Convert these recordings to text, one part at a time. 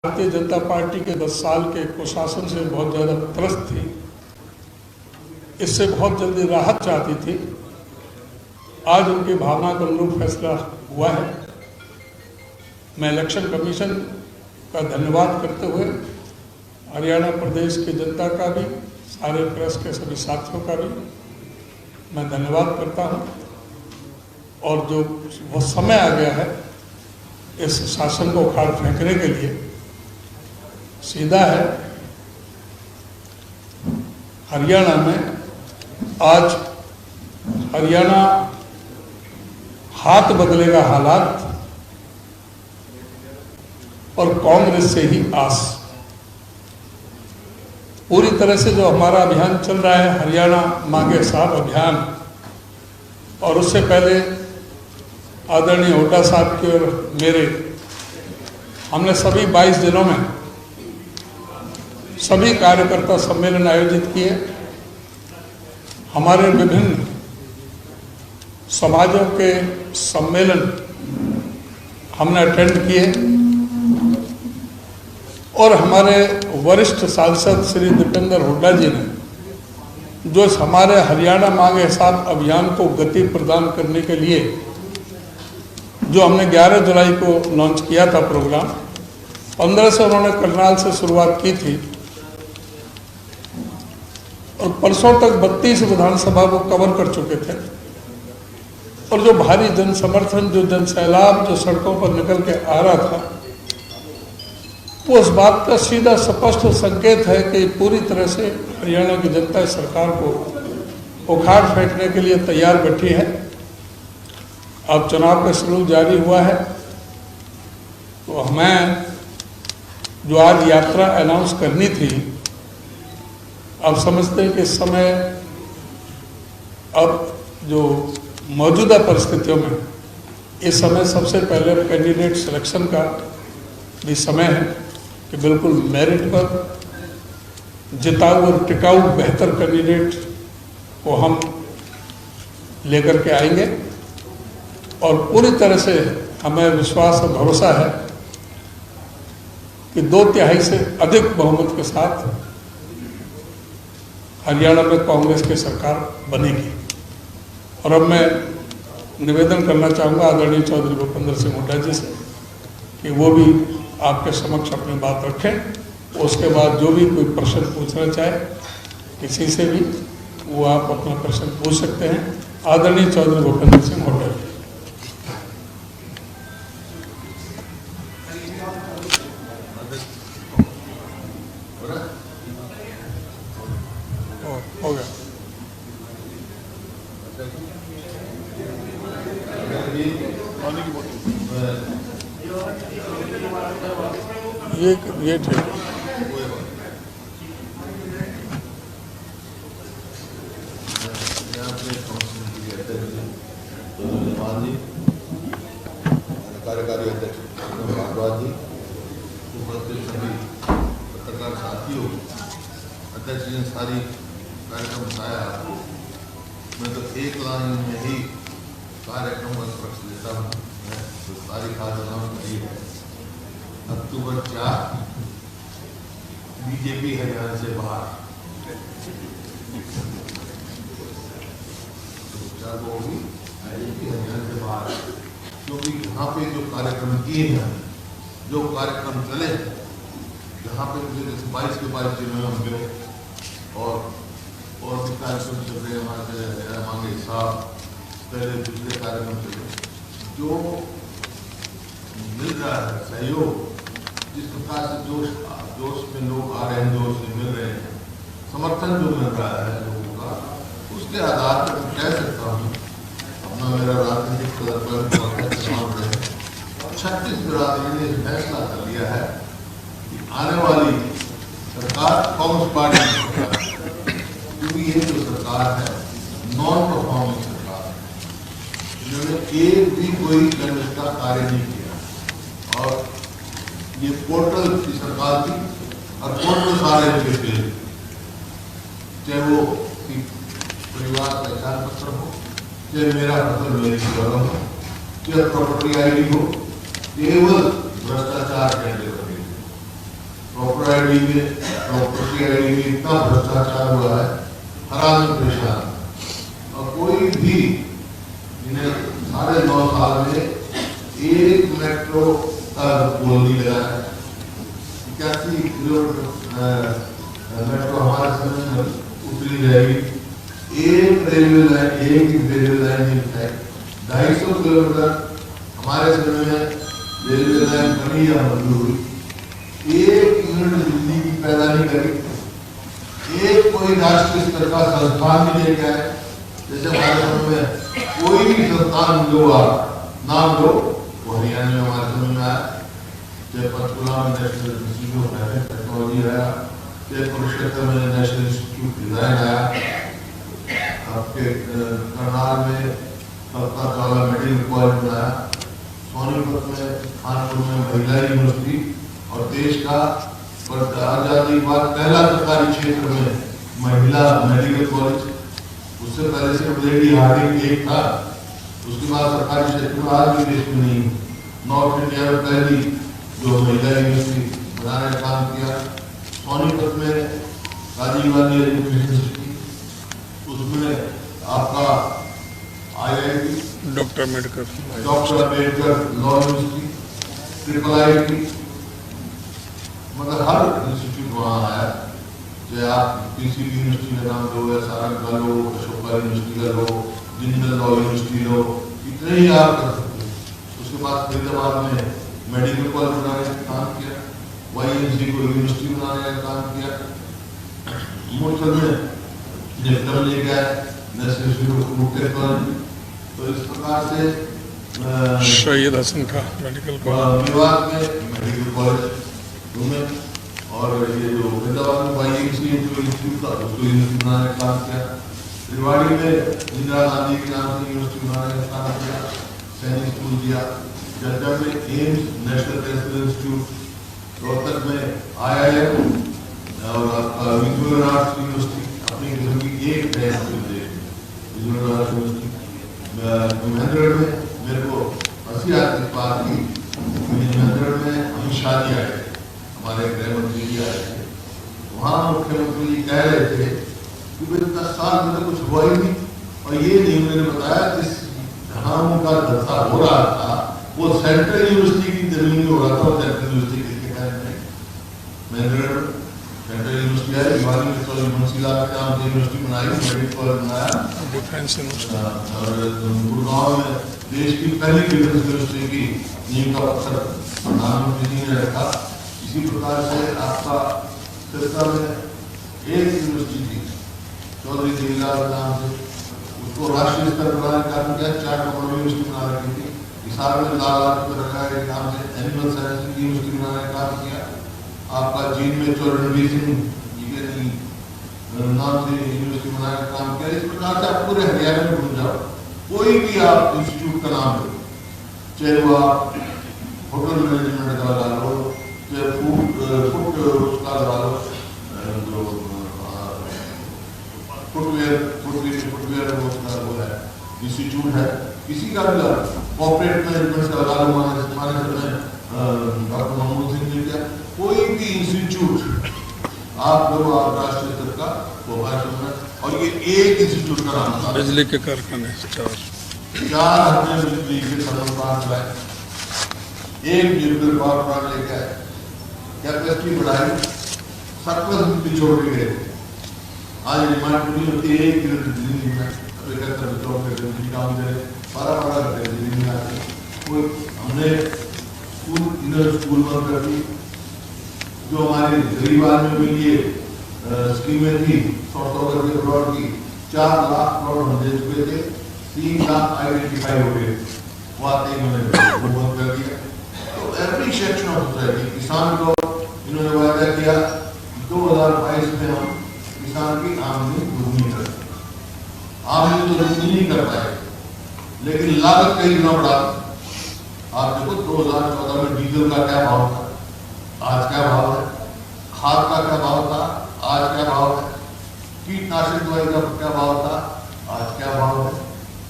Bharatiya Janata party के 10 साल के कुशासन से बहुत ज़्यादा त्रस्त थी, इससे बहुत जल्दी राहत चाहती थी। आज उनकी भावना के अनुरूप फैसला हुआ है। मैं इलेक्शन कमीशन का धन्यवाद करते हुए हरियाणा प्रदेश की जनता का भी, सारे प्रेस के सभी साथियों का भी मैं धन्यवाद करता हूं। और जो वो समय आ गया है इस शासन को उखाड़ फेंकने के लिए, सीधा है हरियाणा में आज हरियाणा हाथ बदलेगा हालात और कांग्रेस से ही आस। पूरी तरह से जो हमारा अभियान चल रहा है हरियाणा मांगे साहब अभियान, और उससे पहले आदरणीय हुड्डा साहब के और मेरे, हमने सभी 22 जिलों में सभी कार्यकर्ता सम्मेलन आयोजित किए। हमारे विभिन्न समाजों के सम्मेलन हमने अटेंड किए और हमारे वरिष्ठ सांसद श्री दीपेंद्र हुड्डा जी ने जो हमारे हरियाणा मांगे साहब अभियान को गति प्रदान करने के लिए जो हमने 11 जुलाई को लॉन्च किया था प्रोग्राम, 15 से उन्होंने करनाल से शुरुआत की थी और परसों तक 32 विधानसभा को कवर कर चुके थे। और जो भारी जन समर्थन, जो जन सैलाब जो सड़कों पर निकल के आ रहा था, वो उस बात का सीधा स्पष्ट संकेत है कि पूरी तरह से हरियाणा की जनता सरकार को उखाड़ फेंकने के लिए तैयार बैठी है। अब चुनाव का शुरू जारी हुआ है, तो हमें जो आज यात्रा अनाउंस करनी थी, अब समझते हैं कि इस समय अब जो मौजूदा परिस्थितियों में इस समय सबसे पहले कैंडिडेट सिलेक्शन का भी समय है कि बिल्कुल मेरिट पर जिताऊ और टिकाऊ बेहतर कैंडिडेट को हम लेकर के आएंगे। और पूरी तरह से हमें विश्वास और भरोसा है कि 2/3 से अधिक बहुमत के साथ हरियाणा में कांग्रेस की सरकार बनेगी। और अब मैं निवेदन करना चाहूँगा आदरणीय चौधरी भूपेंद्र सिंह हुड्डा जी से कि वो भी आपके समक्ष अपनी बात रखें। उसके बाद जो भी कोई प्रश्न पूछना चाहे किसी से भी, वो आप अपना प्रश्न पूछ सकते हैं। आदरणीय चौधरी भूपेंद्र सिंह हुड्डा जी। हो गया। ये ठीक है। कार्यकारी अध्यक्ष भारद्वाज जी, उपस्थित सभी पत्रकार साथियों, अध्यक्ष जी ने सारी कार्यक्रम बताया। मैं तो एक लाइन में ही कार्यक्रम का स्पर्श लेता हूँ। तो तारीख आज अनाउंस करी है, अक्टूबर 4 बीजेपी हरियाणा से बाहर, तो होगी बीजेपी हरियाणा से बाहर, क्योंकि यहाँ पे जो कार्यक्रम किए हैं, जो कार्यक्रम चले, यहाँ पे 22 के 22 जिलों में हम गए और भी कार्यक्रम चल रहे हमारे मांगे साहब, पहले दूसरे कार्यक्रम चले। जो मिल रहा है सहयोग, जिस प्रकार से जोश में लोग आ रहे हैं, जोश में मिल रहे हैं, समर्थन जो मिल रहा है लोगों का, उसके आधार पर मैं कह सकता हूँ अपना मेरा राजनीतिक चुनाव रहे 36 बिरादरी ने फैसला कर लिया है कि आने वाली सरकार कांग्रेस पार्टी की सरकार है, क्योंकि ये जो सरकार है नॉन परफॉर्मिंग सरकार है। इन्होंने एक भी कोई कांग्रेस का कार्य नहीं किया और ये पोर्टल की सरकार थी और पोर्टल सारे थे, चाहे वो परिवार पहचान पत्र हो, चाहे मेरा फसल मेरी कलम हो, चाहे प्रॉपर्टी ID हो, केवल भ्रष्टाचार के आईडी में और कृषि आईडी में इतना भ्रष्टाचार हुआ है, हर आदमी परेशान। और कोई भी इन्हें 9.5 साल में एक मेट्रो का पोल नहीं लगा है। 81 किलोमीटर मेट्रो हमारे समय में उतरी जाएगी। एक रेलवे लाइन नहीं है। 250 किलोमीटर हमारे समय में रेलवे लाइन बनी या मंजूर हुई। 1 यूनिट बिजली की पैदा नहीं करी। एक कोई राष्ट्रीय स्तर का संस्थान नहीं लेके आए। जैसे हमारे समय में कोई भी संस्थान लो, आप नाम लो, वो हरियाणा में हमारे समय में आया। चाहे पंचकुला में नेशनल इंस्टीट्यूट ऑफ टेक्नोलॉजी आया, चाहे कुरुक्षेत्र में नेशनल इंस्टीट्यूट डिजाइन आया, आपके करनाल में कल्पना चावला मेडिकल कॉलेज बनाया, सोनीपत में, कानपुर में महिला यूनिवर्सिटी, और देश का आजादी के बाद पहला सरकारी क्षेत्र में महिला मेडिकल कॉलेज। उससे पहले से लेडी हार्डिंग एक था, उसके बाद सरकारी क्षेत्र में आज भी देश में नहीं। नॉर्थ इंडिया में पहली जो महिला यूनिवर्सिटी बनाने का काम किया। सोनीपत में राजीव गांधी एजुकेशन सिटी, उसमें आपका IIT doctor Ambedkar law university, IIIT, मतलब हर इंस्टीट्यूट वहाँ आया। चाहे आप PCB यूनिवर्सिटी का नाम लो, या सारंग का लो, अशोका यूनिवर्सिटी का लो, जिंदल लॉ यूनिवर्सिटी लो, इतने ही आप कर सकते हैं। उसके बाद फरीदाबाद में मेडिकल कॉलेज बनाने का काम किया, YMC को यूनिवर्सिटी बनाने का काम किया। मूर्छल में नेफ्टम ले गया नेशनल इंस्टीट्यूट ऑफ टेक्नोलॉजी। तो इस प्रकार से शहीद हसन का मेडिकल कॉलेज, विभाग में मेडिकल कॉलेज में, और ये जो फरीदाबाद में YMC जो इंस्टीट्यूट था उसको यूनिवर्सिटी बनाने का काम किया। रेवाड़ी में इंदिरा गांधी के नाम से यूनिवर्सिटी बनाने का काम किया, सैनिक स्कूल दिया। जर्जर में AIIMS national cancer institute, Rohtak में IIM और विजुअल आर्ट्स यूनिवर्सिटी अपनी किस्म की एक है विजुअल आर्ट्स यूनिवर्सिटी। महेंद्रगढ़ में मेरे को हंसी आती इस बात की, महेंद्रगढ़ में अमित शाह जी आए थे, हमारे गृह मंत्री जी आए थे। वहाँ मुख्यमंत्री जी कह रहे थे कि भाई 10 साल में तो कुछ हुआ ही नहीं, और ये नहीं उन्होंने बताया जिस जहाँ उनका धंधा हो रहा था वो सेंट्रल यूनिवर्सिटी की जमीन में हो रहा था। सेंट्रल यूनिवर्सिटी के टाइम में महेंद्रगढ़ सेंट्रल यूनिवर्सिटी है, भिवानी में तो मुंशीलाल के नाम से यूनिवर्सिटी बनाई, मेडिकल कॉलेज बनाया, डिफेंस यूनिवर्सिटी, और गुड़गांव में देश की पहली डिफेंस यूनिवर्सिटी की नींव का पत्थर प्रधानमंत्री जी ने रखा। इसी प्रकार से आपका सिरसा में एक यूनिवर्सिटी थी चौधरी देवीलाल के नाम से, उसको राष्ट्रीय स्तर बनाने का काम किया। 4 करोड़ यूनिवर्सिटी बना रखी थी। हिसार में लाल लाजपत राय के नाम से एनिमल साइंस की यूनिवर्सिटी बनाने का काम किया। आपका जीन में रणवीर सिंह जी के नाम से यूनिवर्सिटी बनाने का काम किया। इस प्रकार से आप पूरे हरियाणा में घूम जाओ, कोई भी आप इंस्टीट्यूट का नाम लो, चाहे वो आप होटल मैनेजमेंट का लगा लो, चाहे फूड उसका लगा लो, जो फुटवेयर वो है इंस्टीट्यूट है, किसी का भी लगा, कॉर्पोरेट मैनेजमेंट का लगा लो, हमारे समय डॉक्टर मनमोहन सिंह जी का कोई भी इंस्टीट्यूट आप लो, आप राष्ट्रीय स्तर का वो भाषण, और ये एक इंस्टीट्यूट का नाम था। बिजली के कारखाने 4 बिजली के थर्मल प्लांट लाए, एक न्यूक्लियर पावर प्लांट लेके आए, कैपेसिटी बढ़ाई, 70 बिजली छोड़ के गए। आज डिमांड पूरी होती है 1 यूनिट बिजली में, 71 बच्चों के बिजली काम करे, 12 घंटे बिजली नहीं आती। कोई हमने स्कूल बंद कर दी, जो हमारे गरीब आदमी के लिए स्कीमें थी 100 करके करोड़ की, 4 लाख करोड़ हम दे चुके थे, 3 लाख आइडेंटिफाई हो गए, वो आते ही मैंने वो बंद कर दिया। तो एवरी सेक्शन ऑफ सोसाइटी, किसान को इन्होंने वायदा किया 2022 में हम किसान की आमदनी दोगुनी कर, आमदनी तो दोगुनी नहीं कर पाए, लेकिन लागत कई गुना बढ़ा। आप देखो 2014 में डीजल का क्या भाव था, आज क्या भाव है, खाद का क्या भाव था, आज क्या भाव है, कीटनाशक दवाई का क्या भाव था, आज क्या भाव है,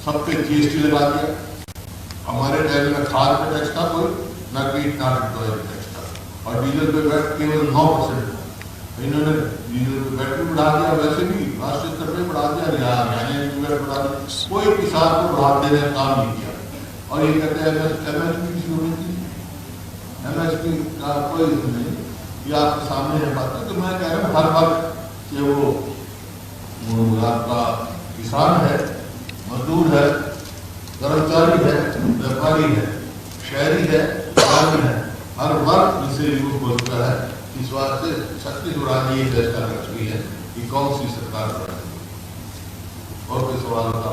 सब पे GST लगा दिया। हमारे टाइम में खाद पे टैक्स था कोई, ना कीटनाशक दवाई पे टैक्स था, और डीजल पे वैट केवल 9% इन्होंने डीजल पे बैटरी बढ़ा दिया, वैसे भी राष्ट्रीय स्तर पे बढ़ा दिया, मैंने बढ़ा दिया, कोई किसान को राहत देने का काम नहीं किया। और ये कहते हैं MSP की होनी चाहिए, MSP का कोई नहीं, ये आपके सामने है बात है। तो मैं कह रहा हूँ हर वक्त कि वो आपका किसान है, मजदूर है, कर्मचारी है, व्यापारी है, शहरी है, ग्रामीण है, हर वर्ग इसे यूज होता है। इस वास्ते छत्तीसगढ़ ये फैसला कर चुकी है कि कौन सी सरकार बनाएगी। और कोई सवाल होता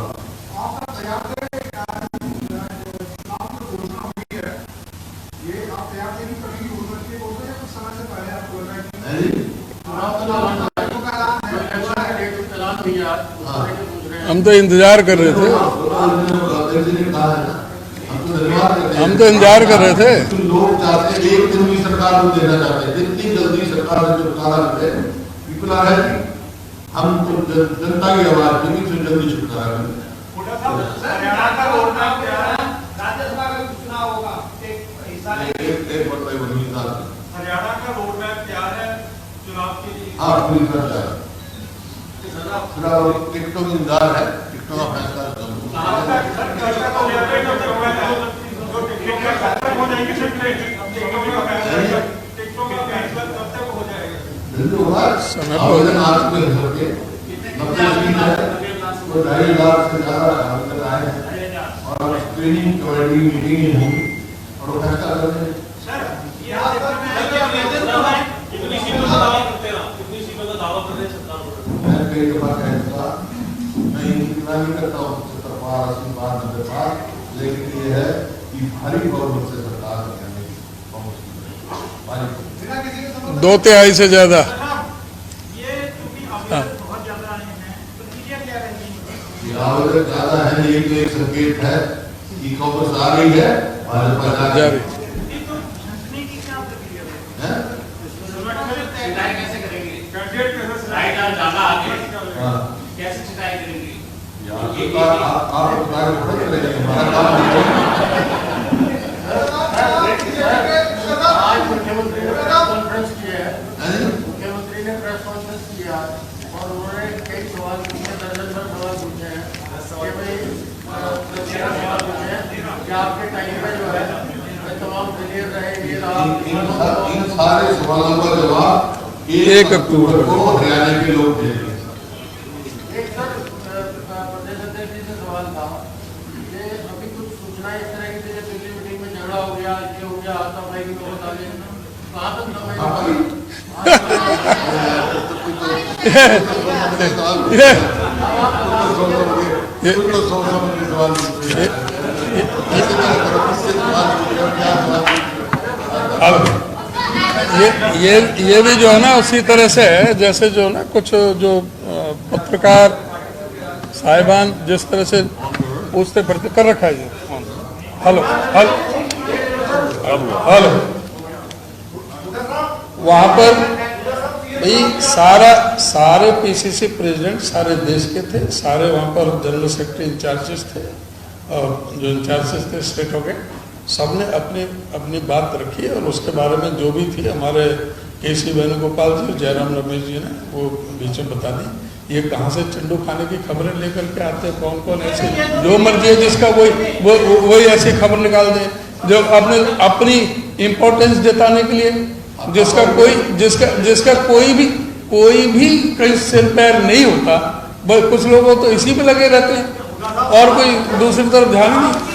हम तो इंतजार कर रहे थे, हम तो इंतजार कर रहे थे। लोग चाहते हैं एक दिन की सरकार को देना चाहते हैं, जितनी जल्दी सरकार से छुटकारा मिले, विकला है हम तो जनता की आवाज की तो जल्दी छुटकारा मिले। हरियाणा का रोडमैप क्या है? राज्यसभा का चुनाव होगा, एक बताइए वही साहब, हरियाणा का रोडमैप क्या है चुनाव के लिए? हाँ पूरी तरह से टिकटों की इंतजार है, टिकटों का फैसला समय तो 2.5 लाख से ज्यादा आए हैं और स्क्रीनिंग कमेटी मीटिंग होगी और फैसला करेंगे। मैं कई दफा कहता मैं इतना नहीं करता हूँ 70 पार 80 पार 90 पार, लेकिन ये है कि भारी बहुमत से सरकार करने की भारी 2/3 से ज्यादा। आवेदन ज्यादा है, ये तो एक संकेत है कि कांग्रेस आ रही है, भाजपा जा रही है। मुख्यमंत्री ने प्रेस कॉन्फ्रेंस किया और उन्होंने कई सवाल पूछे, दर्जन भर सवाल पूछे हैं कि भाई 13 सवाल पूछे हैं कि आपके टाइम में जो है तमाम क्लियर रहे। इन सारे सवालों का जवाब 1 अक्टूबर को हरियाणा के लोग देंगे। एक सर प्रदेश अध्यक्ष जी से सवाल था कि अभी कुछ सूचना इस तरह की थी, दिल्ली मीटिंग में झगड़ा हो गया, ये हो गया, हाथापाई की नौबत आ गई, कहाँ तक ये भी जो है ना उसी तरह से है जैसे जो ना कुछ जो पत्रकार साहिबान जिस तरह से पूछते फिरते कर रखा है। हेलो हेलो हेलो, वहां पर भाई सारे PCC प्रेसिडेंट सारे देश के थे, सारे वहाँ पर जनरल सेक्रेटरी इंचार्जेस थे और जो इंचार्जेस थे स्टेट हो गए, सबने अपनी अपनी बात रखी और उसके बारे में जो भी थी हमारे KC वेणुगोपाल जी, जयराम रमेश जी ने वो बीच में बता दी। ये कहाँ से चंडू खाने की खबरें लेकर के आते हैं, कौन कौन ऐसे जो मर्जी है जिसका वही ऐसी खबर निकाल दे जो अपनी इम्पोर्टेंस जताने के लिए, जिसका कोई भी कहीं सिर पैर नहीं होता। कुछ लोग तो इसी पे लगे रहते हैं और कोई दूसरी तरफ ध्यान ही नहीं।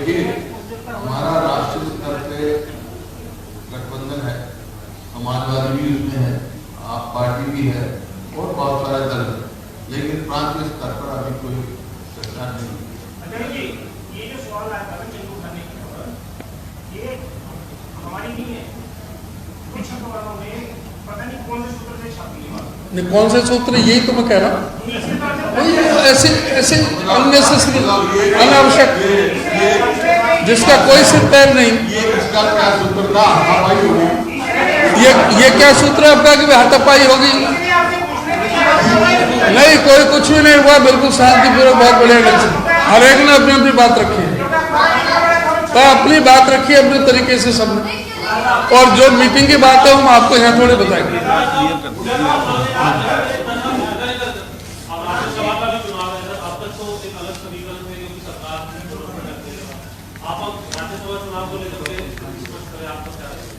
जी हमारा राष्ट्रीय स्तर पे गठबंधन है, समाजवादी भी उसमें है, आप पार्टी भी है और बहुत सारे दल है, लेकिन प्रांतीय स्तर पर अभी कोई चर्चा नहीं। ये जो सवाल आया था चंडू खाने की खबर, ये हमारी नहीं है, कुछ अखबारों में पता नहीं कौन से सूत्र से छापी है। नहीं, कौन से सूत्र, यही तो मैं कह रहा हूँ। वही ऐसे ऐसे अननेसेसरी, अनावश्यक, जिसका कोई सिर पैर नहीं। ये इसका क्या सूत्र था? हाथापाई होगी। ये क्या सूत्र है आपका कि हाथापाई होगी? नहीं, कोई कुछ भी नहीं हुआ, बिल्कुल शांतिपूर्वक, बहुत बढ़िया ढंग से हर एक ने अपनी अपनी बात रखी है, तो अपनी बात रखी है अपने तरीके से सबने। और जो मीटिंग की बात है हम आपको यहाँ थोड़ी बताएंगे।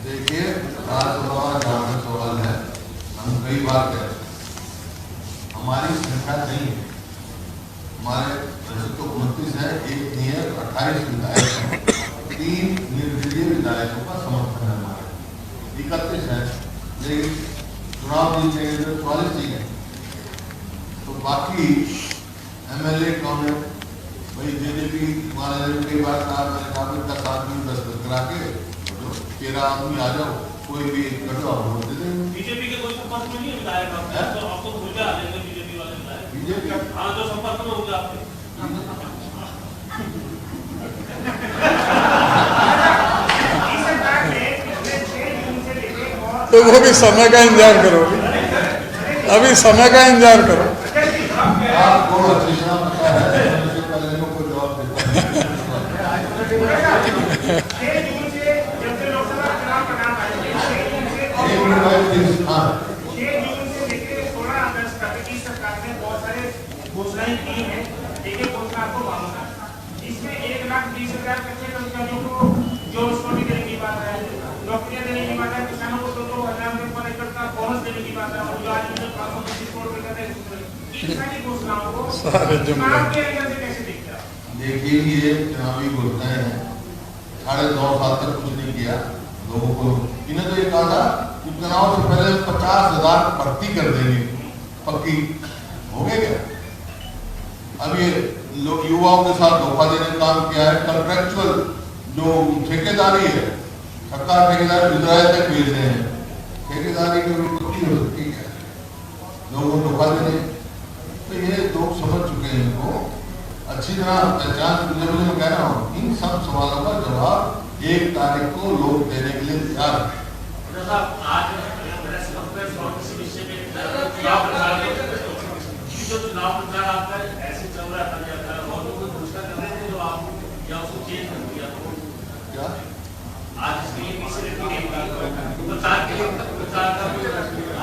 देखिए, राज्यसभा जहाँ का सवाल है, हम कई बार कह रहे हैं, हमारी संख्या नहीं है। हमारे वैसे तो 29 है, एक नहीं है, 28 विधायक हैं, 3 निर्दलीय विधायकों का समर्थन है हमारे, 31 है, लेकिन चुनाव जीतने के लिए 44 चाहिए। तो बाकी MLA कौन है भाई? JJP वाले ने कई बार कहा, मैंने कहा 10 आदमी दस्तखत करा के 13 आदमी आ जाओ, कोई भी कर दो, वोट दे देंगे। बीजेपी के कोई संपर्क में नहीं है विधायक आपके, तो आपको तो मुझे आ जाएंगे बीजेपी वाले विधायक। बीजेपी हाँ, जो संपर्क में होंगे आपके। तो वो भी समय का इंतजार करो, अभी समय का इंतजार करो। आपको अच्छी तरह पता है, पहले को जवाब देता घोषणाएं की है। एक घोषणा आपको मालूम है, इसमें 1,20,000 कच्चे कर्मचारियों को जो स्कूटी देने की बात है, नौकरियां देने की बात है, किसानों को 2,000 रुपये पर एकड़ का बोनस देने की बात है, और जो आज 525 करोड़ रुपए का इन सारी घोषणाओं को चुनाव के अंदर से कैसे देखते हैं? देखिए, ये चुनावी घोषणाएं हैं, 9.5 साल तक कुछ नहीं किया लोगों को। इन्हें तो ये कहा था कि चुनाव से पहले 50,000 भर्ती कर देंगे, पक्की हो गए क्या? अब ये लोग युवाओं के साथ धोखा देने का काम किया है। कॉन्ट्रेक्चुअल जो ठेकेदारी है, सरकार ठेकेदारी गुजरात तक भेज रहे हैं, ठेकेदारी की पक्की हो सकती है, लोगों को धोखा देने। तो ये लोग समझ चुके हैं, इनको अच्छी तरह पहचान। मैं कह रहा हूँ, इन सब सवालों का जवाब 1 तारीख को लोग देने के लिए तैयार है। जो चुनाव प्रचार आपका ऐसे चल रहा था, बहुत लोग घोषणा कर रहे थे, जो आप या उसको चेंज कर दिया, तो क्या आज इसके लिए पीछे प्रचार के लिए प्रचार का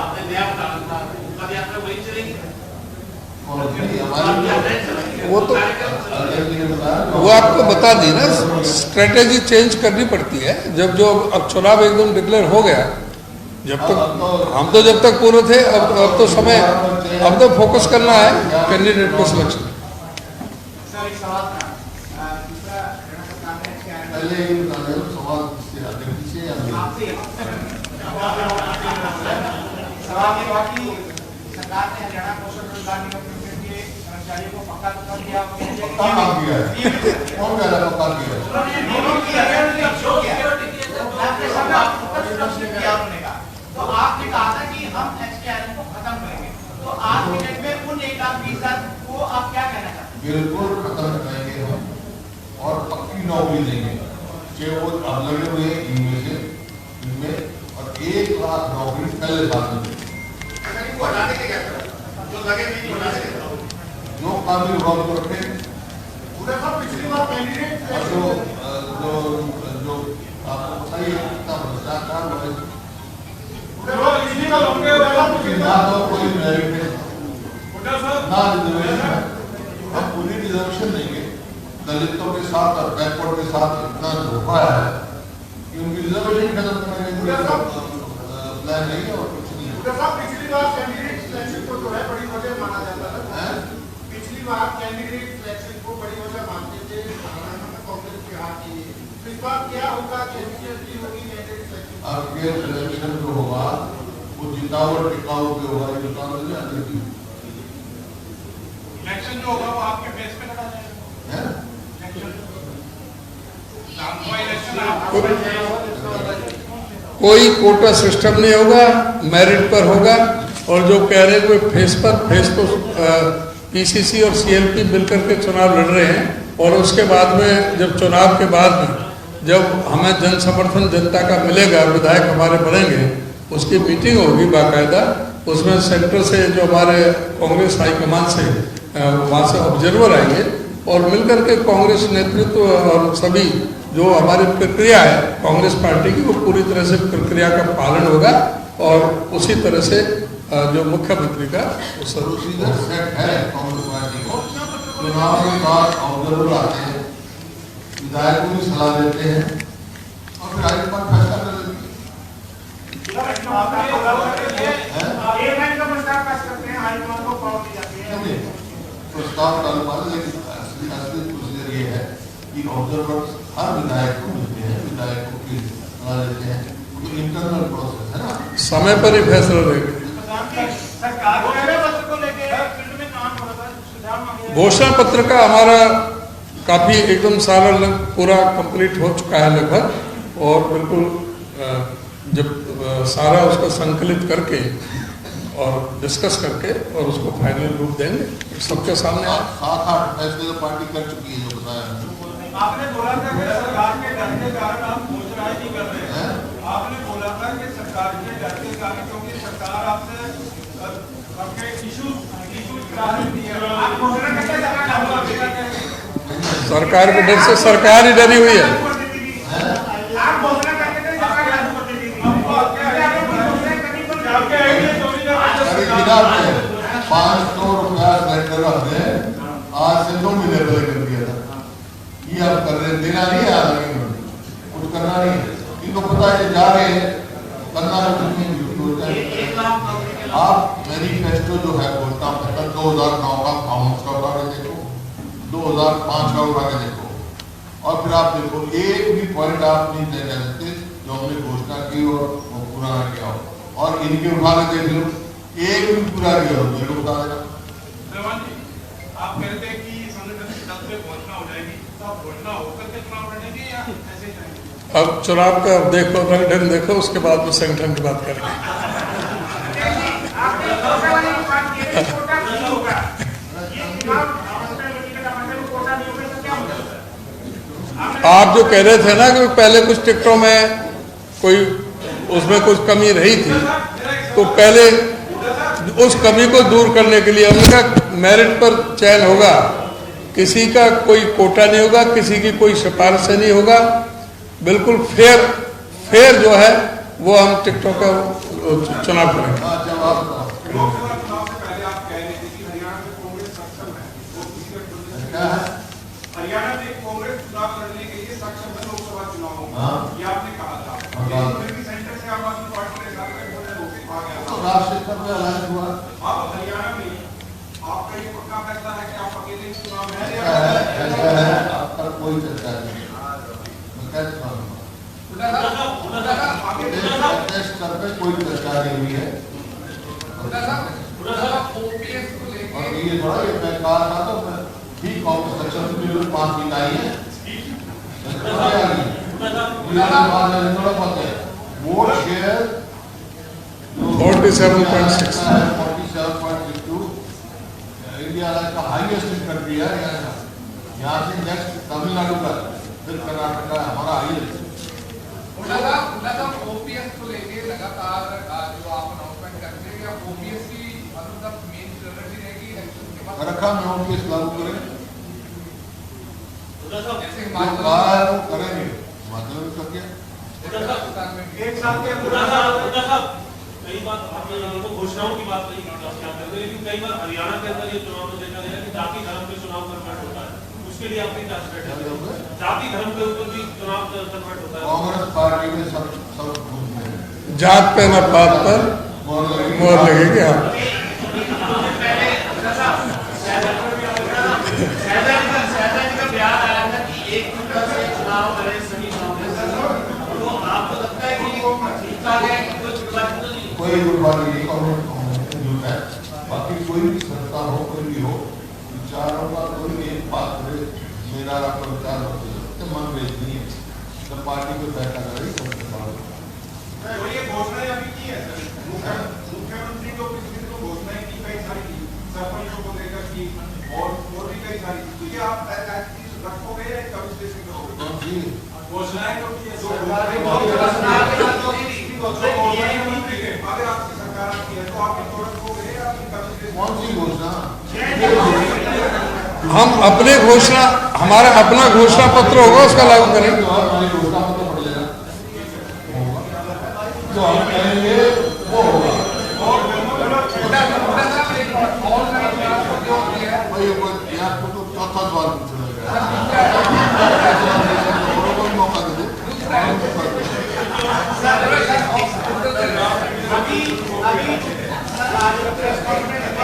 आपने नया बता था, पद यात्रा वही चलेगी? वो आपको बता दी ना, स्ट्रेटेजी चेंज करनी पड़ती है। जब जो अब चुनाव एकदम डिक्लेयर हो गया, जब तक हम तो जब तक पूरे थे, अब तो समय, अब तो फोकस करना है कैंडिडेट को सिलेक्शन। सरकार ने हरियाणा कौशल रोजगार निगम लिमिटेड के कर्मचारियों को पक्का तो कर दिया, पक्का काम किया है। कौन कह रहा है पक्का किया है? तो आपने कहा था कि हम HKRM को खत्म करेंगे, तो आज के डेट में उन 1,20,000 को आप क्या कहना चाहते हैं? बिल्कुल खत्म करेंगे हम, और पक्की नौकरी देंगे, चाहे वो अब लगे हुए इनमें, और 1 लाख नौकरी पहले साल में देंगे। जो कानूनी विभाग को रखे, पिछली बार कैंडिडेट जो आपको बताइए कितना भ्रष्टाचार हुआ है, ना तो कोई मेरिट है, ना रिजर्वेशन है। हम पूरी रिजर्वेशन देंगे, दलितों के साथ और बैकवर्ड के साथ इतना धोखा है कि उनकी रिजर्वेशन खत्म करने का प्लान नहीं है और कुछ नहीं है। पिछली बार कैंडिडेट सिलेक्शन को जो है बड़ी वजह माना जाता था, पिछली बार कैंडिडेट सिलेक्शन को बड़ी वजह मानते थे कांग्रेस के हाथ की। इस बार क्या होगा? अब ये सिलेक्शन जो होगा वो जिताऊ और टिकाऊ पे होगा, ये कांग्रेस ने अंदर की इलेक्शन जो होगा वो आपके बेस पे लड़ा जाएगा। कोई कोटा सिस्टम नहीं होगा, मेरिट पर होगा। और जो कह रहे हैं कि फेस तो पीसीसी और सीएलपी मिलकर के चुनाव लड़ रहे हैं, और उसके बाद में जब चुनाव के बाद में जब हमें जन समर्थन जनता का मिलेगा, विधायक हमारे बनेंगे, उसकी मीटिंग होगी बाकायदा। उसमें सेंटर से जो हमारे कांग्रेस हाईकमान से वहाँ से ऑब्जर्वर आएंगे और मिलकर के कांग्रेस नेतृत्व और सभी जो हमारी प्रक्रिया है कांग्रेस पार्टी की, वो पूरी तरह से प्रक्रिया का पालन होगा और उसी तरह से जो मुख्यमंत्री का प्रोसीजर सेट है कांग्रेस पार्टी को। चुनाव के बाद ऑब्जर्वर आते हैं, विधायक को भी सलाह देते हैं और फिर हाईकमान फैसला कर लेती है। प्रस्ताव डालने, लेकिन असली प्रोसीजर ये है कि ऑब्जर्वर हर विधायक को मिलते हैं, विधायकों की सलाह देते हैं। इंटरनल प्रोसेस है ना, समय पर ही फैसला लेंगे। घोषणा पत्र का हमारा काफी एकदम सारा पूरा कंप्लीट हो चुका है लगभग, और बिल्कुल जब सारा उसको संकलित करके और डिस्कस करके और उसको फाइनल रूप देंगे सबके सामने। 7-8 फैसले तो पार्टी कर चुकी है, जो बताया आपने बोला था कि सरकार के डर के कारण आप घोषणा नहीं कर रहे हैं। आपने बोला था कि सरकार के डर के कारण, क्योंकि सरकार आपसे अपने इश्यूज प्रारंभ दिए, आप घोषणा करके सरकार के डर से सरकार ही डरी हुई है। आप घोषणा करके थे, सरकार लागू कर देती थी। 500 रुपया सिलेंडर हमने आज से 2 महीने पहले कर दिया था। ये आप कर रहे, देना नहीं है, कुछ करना नहीं है। इनको पता है जा रहे हैं, करना आप मैनिफेस्टो जो है घोषणा पत्र 2009 का काउंस का उठा के देखो, 2005 का उठा के देखो, और फिर आप देखो एक भी पॉइंट आप नहीं तय कर सकते जो हमने घोषणा की और वो पूरा ना किया हो। और इनके उठा के देख लो, एक भी पूरा किया हो, ये बता देगा। आप कहते हैं कि संगठन की छत पे घोषणा हो जाएगी, तो आप घोषणा होकर के चुनाव लड़ेंगे या ऐसे ही जाएंगे? अब चुनाव का देखो, संगठन देखो, उसके बाद में संगठन की बात करेंगे। आप जो कह रहे थे ना कि पहले कुछ टिकटों में कोई उसमें कुछ कमी रही थी, तो पहले उस कमी को दूर करने के लिए उनका मेरिट पर चयन होगा, किसी का कोई कोटा नहीं होगा, किसी की कोई सिफारिश नहीं होगा, बिल्कुल फेयर जो है वो हम टिकटों का चुनाव करेंगे। लोकसभा चुनाव से पहले आप कह रहे थे कि हरियाणा में कांग्रेस सक्षम है, वो किसी का हरियाणा में कांग्रेस चुनाव लड़ने के लिए सक्षम है लोकसभा चुनावों में, ये आपने कहा था। सेंटर से आम आदमी पार्टी के साथ आ गया था, राष्ट्रीय स्तर पर अलग हुआ। अब हरियाणा में आपका ये पक्का फैसला है कि आप अकेले चुनाव में आपका कोई चर्चा नहीं, मैं कह चुका हूँ स्तर पर कोई चर्चा नहीं हुई है। और ये थोड़ा ये मैं कहा था तो ठीक कांग्रेस सक्षम बिल्कुल 5 सीट आई है, वोट शेयर 47.6 इंडिया का हाईएस्ट इन कंट्री है। यहाँ से नेक्स्ट तमिलनाडु का, फिर कर्नाटक का हमारा हाईएस्ट। ओपीएस को लेके लगातार जो आप अनाउंसमेंट करते हैं, या ओपीएस की मतलब मेन प्रायोरिटी रहेगी इलेक्शन के बाद? रखा में ओपीएस लागू करें, जैसे करेंगे मतलब तो क्या एक साल के कई बार आपने तो घोषणाओं की बात नहीं करते, लेकिन कई बार हरियाणा के अंदर ये चुनाव में देखा गया कि जाति धर्म पे चुनाव कन्वर्ट होता है, उसके लिए आपने क्या स्ट्रेटेजी? जाति धर्म के ऊपर भी चुनाव कन्वर्ट होता है। कांग्रेस पार्टी में सब जात पे न पात पर मोहर लगेगी। हाँ, कोई गुटबाजी नहीं, कांग्रेस है। बाकी कोई भी संस्था हो, कोई भी हो, विचारों का कोई एक बात करे, मेरा आपका विचार होते मन भेज नहीं है, तो पार्टी को फैसला करेगी सबसे बड़ा। ये घोषणा अभी की है सर, मुख्यमंत्री को आप रखोगे या कमिश्नरेशन करोगे? घोषणाएं तो की है, अगर आपकी सरकार आती है तो आप इनको रखोगे या कमिश्नरेशन? कौन सी घोषणा? हम अपने घोषणा, हमारा अपना घोषणा पत्र होगा, उसका लागू करेंगे। हमारी घोषणा पत्र पढ़ लेना, जो हम कहेंगे वो होगा। यहाँ तो चौथा सवाल पूछना मौका दे दे। सर, आपकी प्रेस कॉन्फ्रेंस में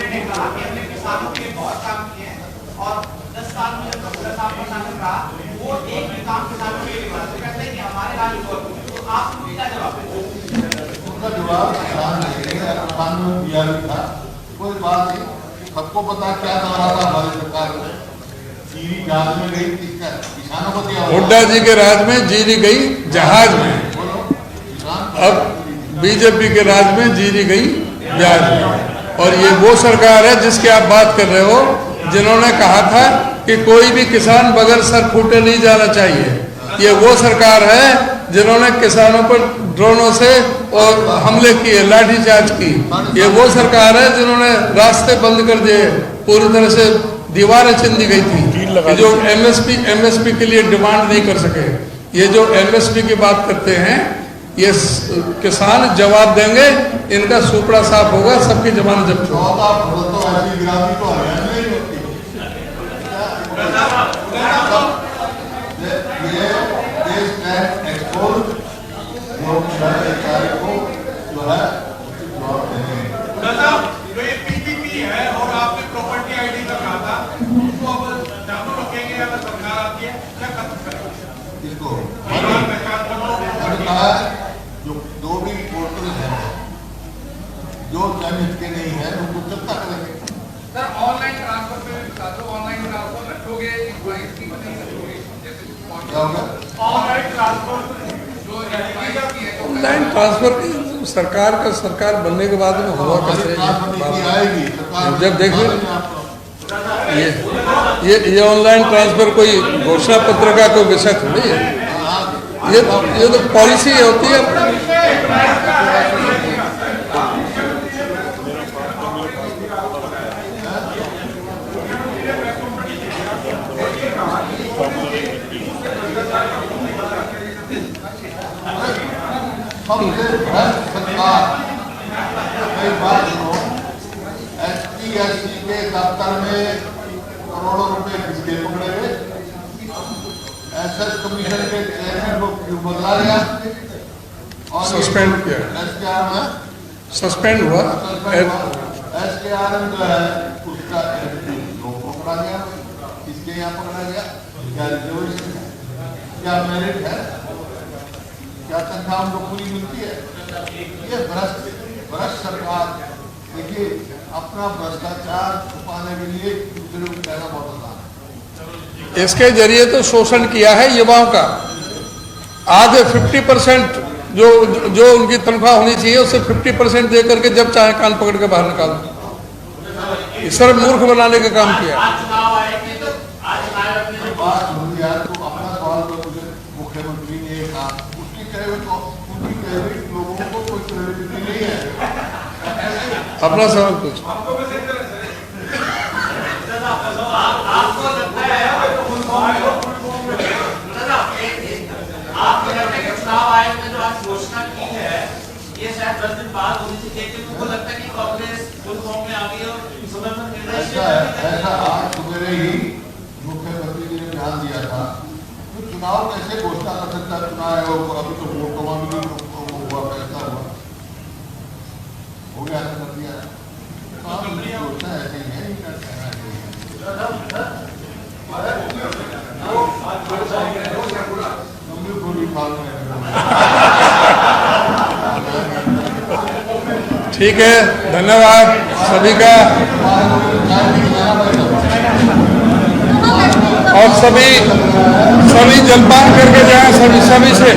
ने कहा कि हमने किसानों के बहुत काम किए हैं और 10 साल में जब 10 साल प्रशासन रहा वो एक भी काम किसानों के लिए तो कहते हैं कि हमारे राज्य को, तो आप क्या जवाब देंगे? उनका जवाब किसान नहीं है, किसान ने दिया भी था, कोई बात नहीं। सबको पता क्या नारा था हमारी सरकार में, जीरी जहाज में गई, किसका? किसानों को दिया। हुड्डा जी के राज में जीरी गई जहाज में, बोलो, किसान अब बीजेपी के राज में जीरी गई ब्याज में। और ये वो सरकार है जिसकी आप बात कर रहे हो, जिन्होंने कहा था कि कोई भी किसान बगैर सर फूटे नहीं जाना चाहिए। ये वो सरकार है जिन्होंने किसानों पर ड्रोनों से और हमले किए, लाठीचार्ज की। ये वो सरकार है जिन्होंने रास्ते बंद कर दिए, पूरी तरह से दीवारें चिन दी गई थी, जो एमएसपी के लिए डिमांड नहीं कर सके। ये जो एमएसपी की बात करते हैं, ये किसान जवाब देंगे, इनका सुपड़ा साफ होगा, सबकी जमानत जब्त होगी। ऐसी गिरावट तो हरियाणा में ही होती है। ये देश का एक्सपोर्ट को जो है जवाब देंगे। जो ये पीपीपी है और आपने प्रॉपर्टी आईडी का कहा था, उसको अब चालू रखेंगे अगर सरकार आती है, क्या खत्म करेंगे? इसको पहचान कहा जो भी पोर्टल है, जो चयनित के नहीं है, उनको चर्चा करेंगे। सर, ऑनलाइन ट्रांसफर पे भी बता दो, ऑनलाइन ट्रांसफर रखोगे इन्वाइस की नहीं रखोगे? जैसे क्या होगा? ऑनलाइन ट्रांसफर जो इन्वाइस की है तो ऑनलाइन ट्रांसफर की सरकार बनने के बाद में हुआ कैसे? आएगी जब देखिए ये ऑनलाइन ट्रांसफर कोई घोषणा पत्र का कोई विषय थोड़ी है, ये तो पॉलिसी होती है। सबसे भ्रष्ट सरकार, एक बात सुनो, ST/SC के दफ्तर में करोड़ों रुपए किसके पकड़े गए? SS कमीशन के चेयरमैन को क्यों बदला गया और सस्पेंड किया, SKRM है, सस्पेंड हुआ। SKRM जो है उसका लोग पकड़ा गया, किसके यहाँ पकड़ा गया? क्या रिजर्वेशन है, क्या मेरिट है, क्या तनख्वाह उनको पूरी मिलती है? ये भ्रष्ट सरकार। देखिए, अपना भ्रष्टाचार छुपाने के लिए दूसरे को कहना बहुत आसान है। इसके जरिए तो शोषण किया है युवाओं का। आधे 50% जो उनकी तनख्वाह होनी चाहिए उससे 50% दे करके जब चाहे कान पकड़ के बाहर निकाल दो। इस तरह मूर्ख बनाने का काम किया। बात हुई यार, तो अपना सवाल तो मुझे मुख्यमंत्री ने कहा, उसकी क्रेडिट लोगों को कोई क्रेडिट नहीं है। अपना सवाल कुछ आपको लगता है चुनाव आयोग ने जो आज घोषणा की है, ये शायद 10 दिन बाद होनी चाहिए, लेकिन उनको लगता है कि कांग्रेस फुल फॉर्म में आ गई और सदन निर्णय ऐसा आज सवेरे ही मुख्यमंत्री जी ने ध्यान दिया था, तो चुनाव कैसे घोषणा कर सकता है चुनाव आयोग? अभी तो वोटों में भी हुआ, फैसला हुआ, हो गया, ऐसा कर दिया। ऐसे ही है, ठीक है। धन्यवाद सभी का, और सभी जलपान करके जाएं सभी से।